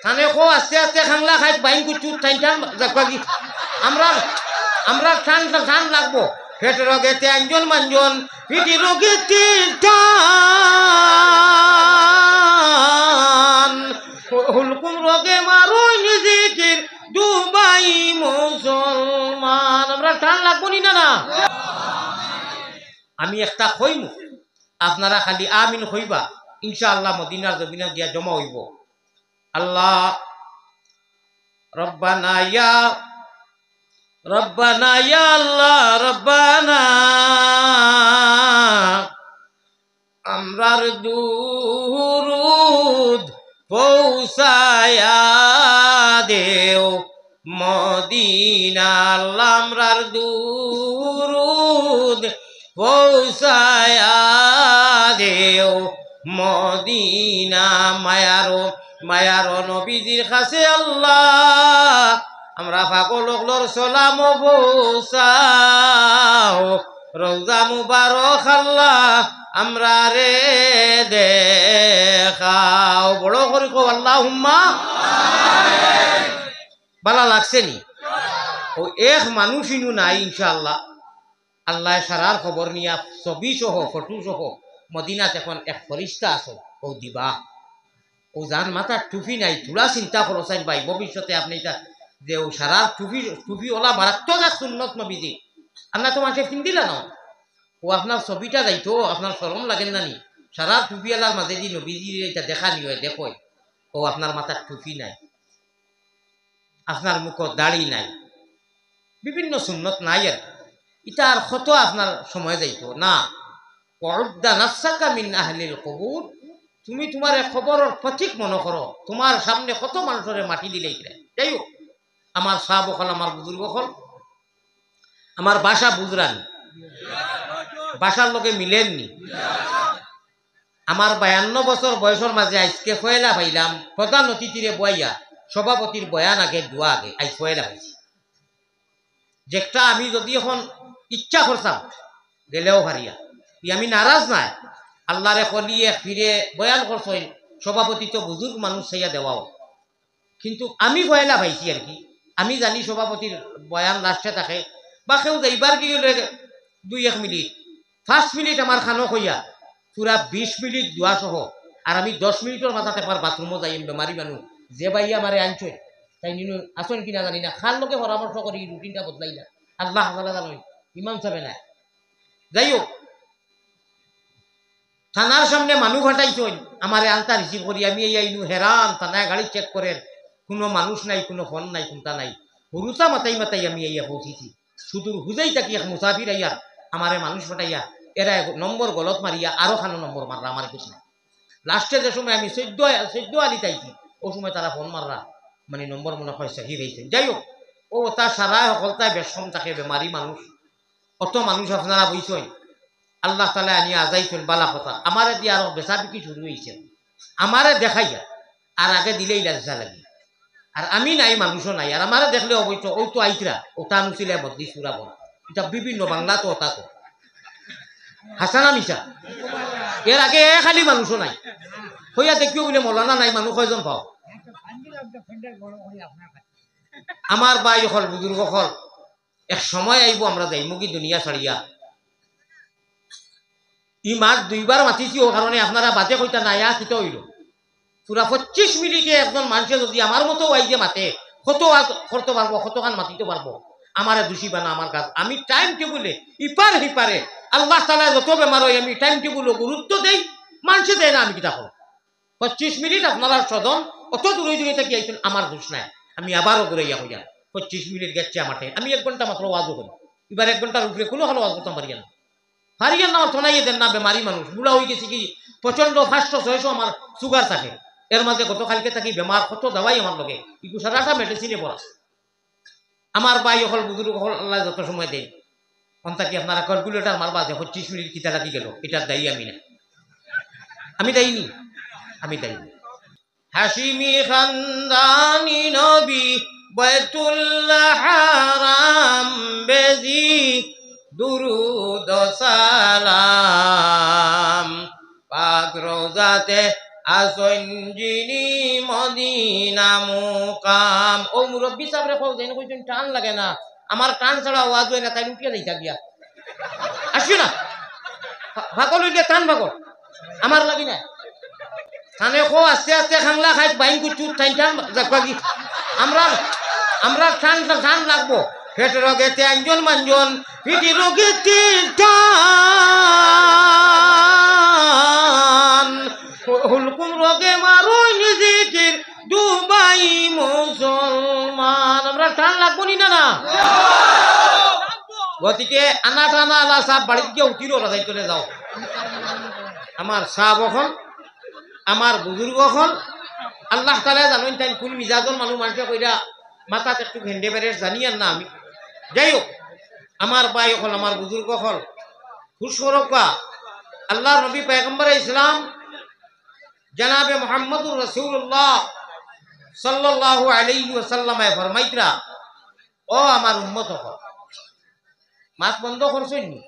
থানে খো আস্তে আস্তে খাংলা খাই বাইন কুচু ঠাইন ঠান কি আমরা আমরা ঠান ঠান লাগবো পেট রোগে একজন মানজন পিটি রোগে টান হুলকুম রোগে মারো নিজের দুবাই মুসলমান আমরা ঠান লাগবো নি না না আমি একটা কইমু আপনারা খালি আমিন হইবা ইনশাআল্লাহ মদিনার জমিনে গিয়া জমা হইব আল্লাহ রব্বানা ইয়া আল্লাহ রব্বানা আমরার দুরুদ পৌঁছায়া দেও মদিনা আল্লাহ আমরার দুরুদ পৌঁছায়া দেও মদিনা মায়ারো নবীজির কাছে আল্লাহ আমরা পাগলর সালাম পৌঁছাও রওজা মুবারক আল্লাহ আমরা রে দেখাও বড় করে কো আল্লাহুম্মা ভালো লাগছে নি ও এক মানুষ ইনু নাই ইনশাআল্লাহ আল্লাহ সারার খবর নিয়া ছবি সহ ফটো সহ মদিনাত এখন এক ফরিস্তা আছে ও দিবা ও যার মাথার টুপি নাই তোরা চিন্তা করো চাই ভাই ভবিষ্যতে আপনি যে ও সারা টুপি ওলা মারাত্মক এক সুন্নত নবীজি আপনার তো মাঝে ফিন দিলা না ও আপনার ছবিটা যাইতো আপনার শরম লাগেন না নি সারা টুপি আলার মাঝে দি নবীজি এটা দেখা নিয়ে দেখো ও আপনার মাথার টুপি নাই আপনার মুখত দাড়ি নাই বিভিন্ন সুন্নত নাই আর এটা আর কত আপনার সময় যাইতো না ওয়াউদ্দা নাফসাকা মিন আহলিল কবুর তুমি তোমার খবরের সঠিক মনে করো তোমার সামনে কত মানুষের মাটি দিলেই যাই হোক আমার সাহাব হল আমার বুজুর্গ হল আমার বাসা বুজরান বাসার লোকে মিলেননি আমার 52 বছর বয়সের মাঝে আজকে ফয়লা পাইলাম প্রধান অতিথিরে বইয়া সভাপতির বয়ান আগে দোয়া আগে আজ ফয়লা পাইছি যেটা আমি যদি এখন ইচ্ছা করতাম গেলেও হারিয়া আমি নারাজ নাই আল্লাহরে কলিয়ে ফিরে বয়ান করছই সভাপতি তো বুজুর্গ মানুষ চাইয়া দেওয়াও কিন্তু আমি ফয়লা পাইছি আর কি আমি জানি সভাপতির বয়ান লাস্টে থাকে বা কেউ যাইবার কি 2-1 মিনিট 5 মিনিট আমার খানো হইয়া পুরা 20 মিনিট দোয়া সহ আর আমি 10 মিনিটের মাথাতে একবার বাথরুমও যাই বেমারি মানুষ যে ভাইয়া আমারে আনছই তাই নিন আসন কিনা জানি না খান লোকে পরামর্শ করি রুটিনটা বদলাই না আল্লাহ জানোই ইমাম সাহেব না যাই হোক থানার সামনে মানুষ হাঁটাইছই আমার আনতা রিসিভ করি আমি আইনু হেরান থানায় গাড়ি চেক করেন কোনো মানুষ নাই কোনো ফোন নাই কোনটা নাই হুরুসা মাতাই আমি আইয়া পৌঁছিছি শুধু হুজাই থাকি এক মুসাফির আইয়া আমারে মানুষ ফাটাইয়া এরা নম্বর গলত মারিয়া আরো খানো নম্বর মাররা আমার কিছু না লাস্টে যে সময় আমি 14 আলি চাইছি ও সময় তারা ফোন মাররা মানে নম্বর মনে হয় সাহি রয়েছে যাই হোক ও তা সারা সকলতায় বেশম থাকে বেমারি মানুষ কত মানুষ আপনারা বইছই আল্লাহ তালা আনি আজাইছেন বালা কথা আমারে দিয়ে আরো বেচা বিক্রি শুরু হয়েছে আমারে দেখাইয়া আর আগে দিলেই লাজা লাগি আর আমি নাই মানুষও নাই আর আমারে দেখলে অবশ্য ওই তো আইতরা ওটা নুছিলে বদলি সুরাব এটা বিভিন্ন বাংলা তো ওটা তো হাসানা মিশা এর আগে খালি মানুষও নাই হইয়া দেখিও বলে মৌলানা নাই মানুষ কয়জন পাও আমার ভাই হল বুজুর্গ হল এক সময় আইব আমরা যাইমু কি দুনিয়া ছাড়িয়া ই মাছ 2বার মাতিছি ও কারণে আপনারা বাদে কইতা নাই কিতা হইল পুরা 25 মিনিটে একজন মানুষে যদি আমার মতো আইজে মাতে কত করতে পারবো কতখান মাতিতে পারবো আমারে দোষী বানা আমার কাজ আমি টাইম টেবুলে ইপার হিপারে আল্লাহ তাআলা যত বেমার হয় আমি টাইম টেবুলে গুরুত্ব দেই মানুষে দেয় না আমি কিতা করব 25 মিনিট আপনারা সদন অত দূরে থেকে আইছেন আমার দোষ নাই আমি আবারও ঘুরাইয়া হইয়া 25 মিনিট গেছে আমার টাইম আমি 1 ঘন্টা মাত্র ওয়াজও করি এবার 1 ঘন্টার উপরে কোনো হলো ওয়াজ করতে পারি না হারিয়ান আমার থনাইয়ে দেন না বেমারি মানুষ বুড়া হয়ে গেছে কি প্রচন্ড 500-600 আমার সুগার থাকে এর মাঝে গতকালকে থাকি বেমার কত দাওয়াই আমার লগে ইকু সারাটা মেডিসিনে পড়া আমার ভাই হল বুজুর্গ হল আল্লাহ যত সময় দেয় অন্তাকি আপনারা ক্যালকুলেটার মারবা যে 25 মিনিট কিতা লাগি গেল এটার দায়ী আমি না আমি দায়ী আমি দায়ী হাশিমি খানদানি নবী বাইতুল্লাহ হারাম বেজি দুরুদ সালাম পাক রোজাতে আসন যিনি মদিনা মুকাম। ও মুরব্বী সাহেবরে কও দেন কইছেন টান লাগে না, আমার টান ছাড়া আওয়াজ হয় না, তাই উঠিয়া যাইতা গিয়া আসি না ভাগল হইলে টান ভাগল আমার লাগি না থানে কো আস্তে আস্তে খাংলা খাই বাইন কুচু টাইম টান যাকি আমরা আমরা টান টান লাগবো। পেট রোগেতে একজন মানজন, পিঠি রোগেতে টান, হুলকুম রোগে মারো নিজেকে দুবাই মুসলমান। আমরা টান লাগবো নি না না গতিকে আনা টানা আলা সাপ বাড়িতে গিয়ে উঠিল রাজাই চলে যাও। আমার সাপ এখন আমার বুজুর্গ এখন আল্লাহ তালা জানেন তাই কোন মিজাজর মানুষ মানুষে কইরা মাথাতে একটু ভেন্ডে বেড়ে জানি আর না আমি। যাই হোক আমার ভাই হল আমার বুজুর্গ হল খুশরকা আল্লাহ নবী পয়গম্বর ইসলাম জনাবে মুহাম্মদুর রাসূলুল্লাহ সাল্লাল্লাহু আলাইহি ওয়াসাল্লাম ফরমাইতরা, ও আমার উম্মত হল মাত বন্ধ করছেন নি?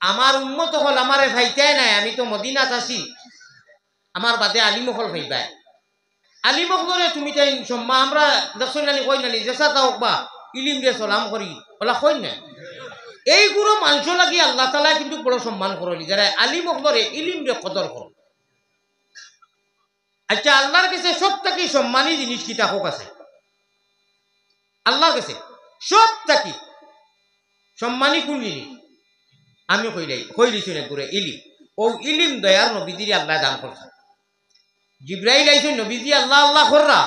আমার উম্মত হল আমারে ভাইতাই নাই, আমি তো মদিনাত আছি, আমার বাদে আলিম হল ভাইবাই। আলিম হলে তুমি তাই সম্মা আমরা দেখছেন নানি কই নানি জেসা তাওক বা ইলিম রে সালাম করি ওলা কই না। এইগুলো মানুষ লাগি আল্লাহ তালা কিন্তু বড় সম্মান করলি যারা আলিম হলরে ইলিম রে কদর কর। আচ্ছা আল্লাহর কাছে সব থেকে সম্মানী জিনিস কি তাকক আছে? আল্লাহর কাছে সব থেকে সম্মানী কোন জিনিস? আমি কইলিছি না করে ইলিম। ও ইলিম দয়ার নবীজির আল্লাহ দান করছে। জিব্রাইল আইছেন নবীজি আল্লাহ আল্লাহ কররা,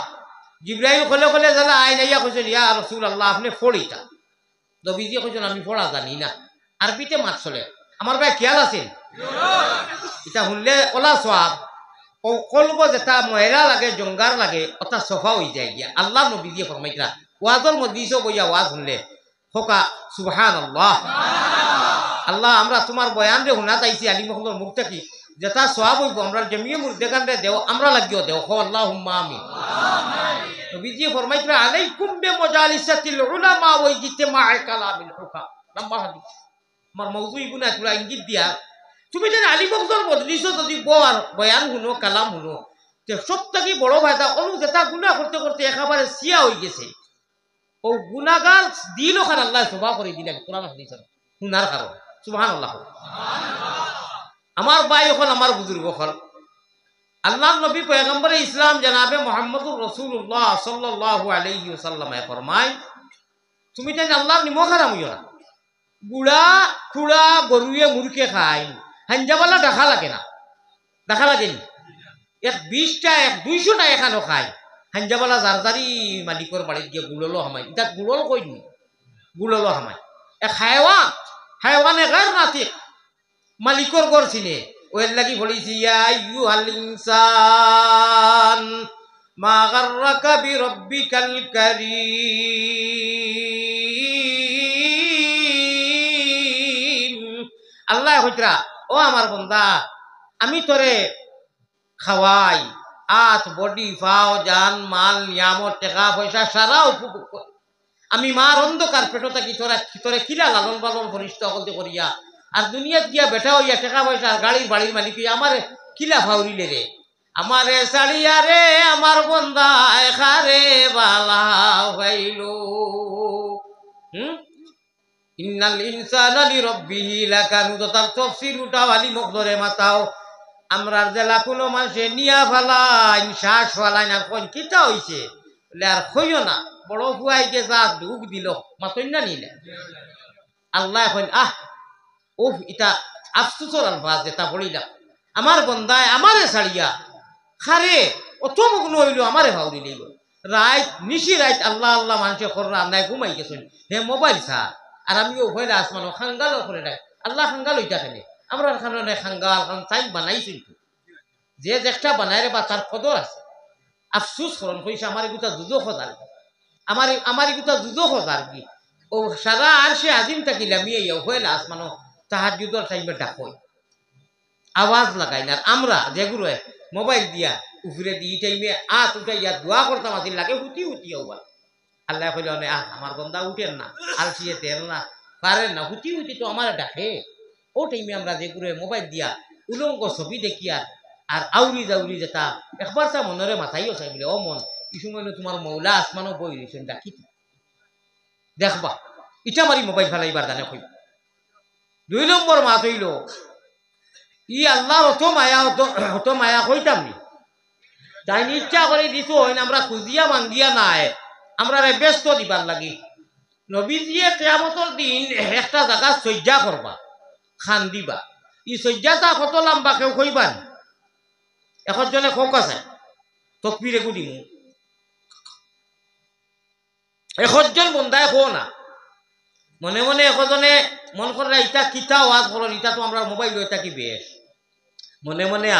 জিব্রাইল খলে খলে যারা আইন আইয়া কইছেন ইয়া রাসূলুল্লাহ আপনি পড়িটা। নবীজি কইছেন আমি পড়া জানি না, আরবিতে মাত চলে। আমার ভাই খেয়াল আছেন এটা শুনলে ওলা সওয়াব ও কলব যেটা ময়রা লাগে জঙ্গার লাগে ওটা সফা হয়ে যায় গিয়া। আল্লাহ নবীজি ফরমাইতরা ওয়াজর মধ্যে বইয়া ওয়াজ শুনলে হোকা সুবহানাল্লাহ। আল্লাহ আমরা তোমার বয়ান রে শুনা চাইছি আলিম মহম্মদ মুখ থাকি যেটা সওয়াব হইব আমরা জমিয়ে মুর্দেগান রে দেও আমরা লাগিও দেও খো আল্লাহুম্মা আমিন। নবীজি ফরমাইতরা আলাইকুম বিমাজালিসাতিল উলামা ওয়া ইজতিমা'i কালামিল হুকাম। লম্বা হাদিস আমার মওযুই গুনাহ তুলা ইঙ্গিত দিয়া তুমি যেন আলিম মহম্মদ মজলিসে যদি বয়ান শুনো কালাম শুনো তে সবথেকে বড় ফায়দা অনু যেটা গুনাহ করতে করতে একেবারে সিয়া হয়ে গেছে ও গুনাহগার দিল খান আল্লাহ সভা করে দিলেন কোরআন হাদিস শুনার কারণ। সুবহানাল্লাহ। আমার ভাই হল আমার বুজুর্গ হল আল্লাহ নবী পয়গম্বরে ইসলাম জনাবে মুহাম্মদুর রাসূলুল্লাহ সাল্লাল্লাহু আলাইহি ওয়াসাল্লাম ফরমায় তুমি যেন আল্লাহর নিমখ হারাম হইও না। বুড়া খুড়া গরুয়ে মুরকে খায় হাঞ্জাবালা দেখা লাগে না, দেখা লাগেনি এক 20টা এক 200টা এখানো খায় হাঞ্জাবালা জারজারি মালিকর বাড়িত গিয়ে গুড়লো হামাই এটা গুড়ল কইনি গুড়লো হামাই এক হায়ওয়ানে গায়র নাতিক মালিকর গড় চিনে ওর লাগি বলিছি ইয়া আইয়ুহাল ইনসান মা গাররাকা বিরাব্বিকাল কারীম। আল্লাহ কইতরা ও আমার বান্দা আমি তোরে খাওয়াই আত বডি ফাও জান মাল নিয়ামত টাকা পয়সা সারা উপভোগ করি। আমি মার অন্ধকার পেটো থাকি তোরে কিলা লালন পালন ফরিষ্ঠ করতে করিয়া আর দুনিয়াত গিয়া বেটা হইয়া টাকা পয়সা গাড়ির বাড়ির মালিক আমার কিলা ফাউরিলে রে আমারে সাড়িয়া রে আমার বন্দা এখারে বালা হইলো। ইন্নাল ইনসানা লিরাব্বিহি লাকানুদ তার তাফসীর উঠাওয়ালি মুখদরে মাথাও আমরা জেলা কোনো মানুষে নিয়া ফালাইন শ্বাস ফালাইন আর কোন কিতা হইছে বলে আর কইও না বড় ফুয়াইকে যা দুঃখ দিল মাতই না নিলে আল্লাহ এখন ওহ ইটা আফসোসর আলফাজ যেটা পড়িলাম আমার বন্দায় আমারে ছাড়িয়া খারে অত মগ্ন হইল আমারে ভাউরি লইল রাইত নিশি রাইত আল্লাহ আল্লাহ মানুষের খররা আন্দায় ঘুমাই গেছেন হে মোবাইল ছা আর আমিও ভয় আসমানো খাঙ্গাল করে রাখ আল্লাহ খাঙ্গাল হইতা খেলে আমরা খানে খাঙ্গাল খান টাইম বানাইছি যে একটা বানাই রে বা তার কদর আছে। আফসোস করন কইছে আমার গুতা দুজো খোঁজার আমার গুতা দুজো খোঁজার কি ও সারা আর সে আজিম থাকিলাম ইয়ে হইলে আসমানো তাহাজ্জুদের টাইমে ডাকই আওয়াজ লাগাই না আমরা যেগুলো মোবাইল দিয়া উফরে দিয়ে টাইমে উঠাইয়া দোয়া করতাম আসিল লাগে হুতি হবা আল্লাহ কইল আমার বন্দা উঠেন না আলসিয়ে তেল না পারেন না হুতি তো আমার ডাকে ও টাইমে আমরা যেগুলো মোবাইল দিয়া উলঙ্গ ছবি দেখিয়া আর আউরি জাউরি যেটা একবার তা মনরে মাথাইও চাই বলে ও মন এই সময় তোমার মৌলা আসমানও বই রয়েছেন ডাকি দেখবা ইটা মারি মোবাইল ফেলাইবার জানে কইবা 2 নম্বর মাত হইল ই আল্লাহর অত মায়া কইতাম নি তাই ইচ্ছা করে দিছো হইন আমরা খুঁজিয়া মাঙ্গিয়া নাই আমরা ব্যস্ত দিবার লাগি নবীজিয়ে কিয়ামতের দিন একটা জায়গা সজ্জা করবা খান দিবা ই সজ্জাটা কত লম্বা কেউ কইবান এখন জনে খোক আছে তকবিরে গুদিমু এখন বন্ধায় খো না মনে মনে একজনে মন করে ইটা কিতা ওয়াজ করল ইটা তো আমরা মোবাইল এটা কি বেশ মনে মনে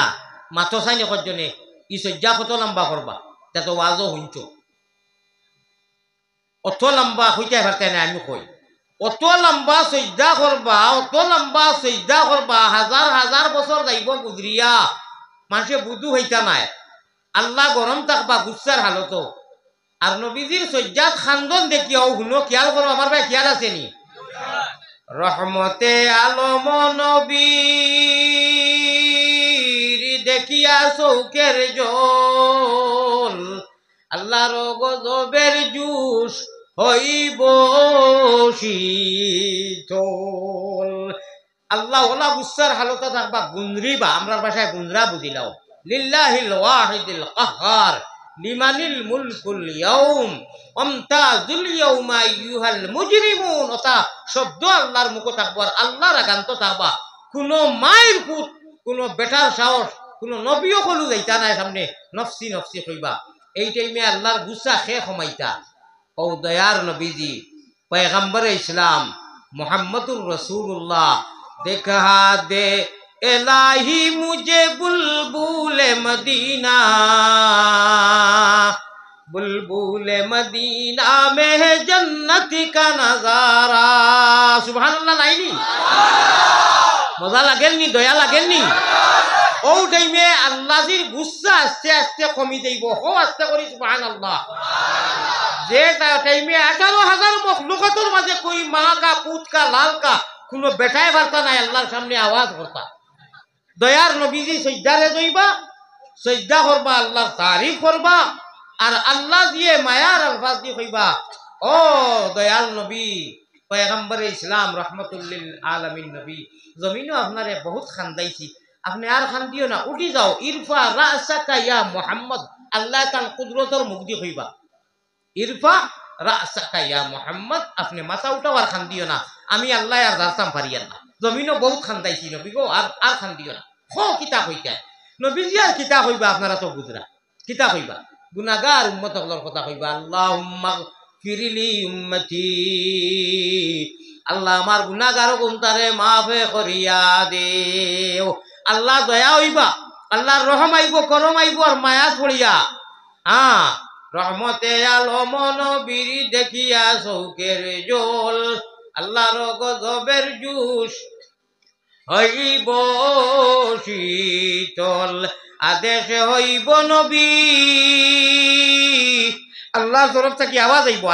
মাথো চাইন একজনে ই সজ্জা কত লম্বা করবা তা তো ওয়াজও শুনছ অত লম্বা হইতে পারতে না আমি কই অত লম্বা সজ্জা করবা হাজার হাজার বছর যাইব গুজরিয়া মানুষে বুধু হইতা নাই আল্লাহ গরম থাকবা গুচ্ছার হালত আর নবীজির সজ্জাত খান্দন দেখিয়াও শুনো খেয়াল করো আমার ভাই খেয়াল আছে নি রহমতে আলম নবীর দেখিয়া চৌকের জল আল্লাহর গজবের জুস হইব শীতল আল্লাহ ওলা গুচ্ছার হালতে থাকবা গুনরিবা আমরার ভাষায় গুনরা বুঝিলাও লিল্লাহিল ওয়াহিদিল কাহ্হার লিমানিল মুলকুল ইয়াউম আমতাজুল ইয়াউমা আইয়ুহাল মুজরিমুন ওটা শব্দ আল্লাহর মুখ থাকবা আর আল্লাহর আগান্ত থাকবা কোন মায়ের পুত কোন বেটার সাহস কোন নবীও কলু যাইতা নাই সামনে নফসি নফসি কইবা এই টাইমে আল্লাহর গুসা খে খমাইতা ও দয়ার নবীজি পয়গম্বর ইসলাম মুহাম্মদুর রাসূলুল্লাহ দেখা দে इलाही मुझे बुलबुल मदीना में है जन्नत का नजारा सुबहानाल्लाह नाइनी मजा लागेनনি দয়া লাগেননি ও টাইমে আল্লাহর গুসা আস্তে আস্তে কমি যাইব হো আস্তে করি সুবহানাল্লাহ যে টাইমে 18000 মখলুকাতের মাঝে কই মা কা পুত কা লাল কা কোনো বেটায় বার্তা নাই আল্লাহর সামনে আওয়াজ করতা দয়ার নবীজি সজ্জারে যাইবা সজ্জা করবা আল্লাহর তারিফ করবা আর আল্লাহ দিয়ে মায়ার আলফাজ দিয়ে কইবা ও দয়াল নবী পয়গম্বর ইসলাম রাহমাতুল লিল আলামিন নবী জমিনও আপনারে বহুত খান্দাইছি আপনি আর খান দিও না উঠি যাও ইরফা রাসাকা ইয়া মুহাম্মদ আল্লাহ তাআলা কুদরতের মুখ দিয়ে কইবা ইরফা রাসাকা ইয়া মুহাম্মদ আপনি মাথা উঠাও আর খান দিও না আমি আল্লাহ আর দারতাম পারিয়া না জমিনও বহুত খান্দাইছি নবী গো আর খান দিও না খো কিতা কইতা নবীজি আর কিতা কইবা আপনারা তো বুঝরা কিতা কইবা গুনাহগার উম্মত হলর কথা কইবা আল্লাহুম্মা ফিরলি উম্মতি আল্লাহ আমার গুনাহগার উম্মতারে মাফে করিয়া দেও আল্লাহ দয়া হইবা আল্লাহর রহম আইব করম আইব আর মায়া পড়িয়া রহমতে আলম নবীর দেখিয়া চৌকের জল আল্লাহর গজবের জুস হইব শীতল আদেশ হইব নবী আল্লাহ তরফ থেকে আওয়াজ আইব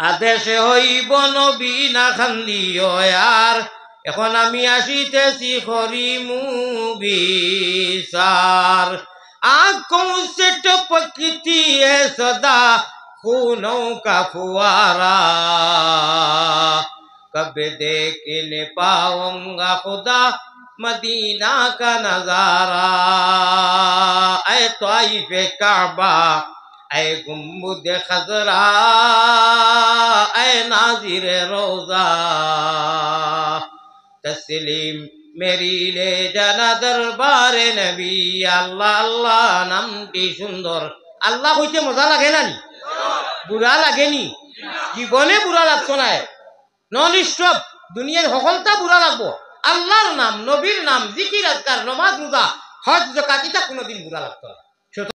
আদেশ হইব নবী না খান্দিও আর এখন আমি আসিতেছি করিমু বিচার आंखों से टपकती है सदा खूनों का फुवारा कब देख ले पाऊंगा खुदा मदीना का नजारा ऐ ताइफ काबा ऐ गुम्बद खजरा ऐ नाजिर रोजा तस्लीम मेरी ले जाना दरबारे नबी আল্লাহ আল্লাহ নামটি সুন্দর আল্লাহ হইতে মজা লাগে না নি বুড়া লাগেনি জীবনে বুড়া লাগতো না নন স্টপ দুনিয়ার সকলটা বুড়া লাগবো আল্লাহর নাম নবীর নাম জিকির আজকার নামাজ রোজা হজ যাকাত এটা কোনোদিন বুড়া লাগতো না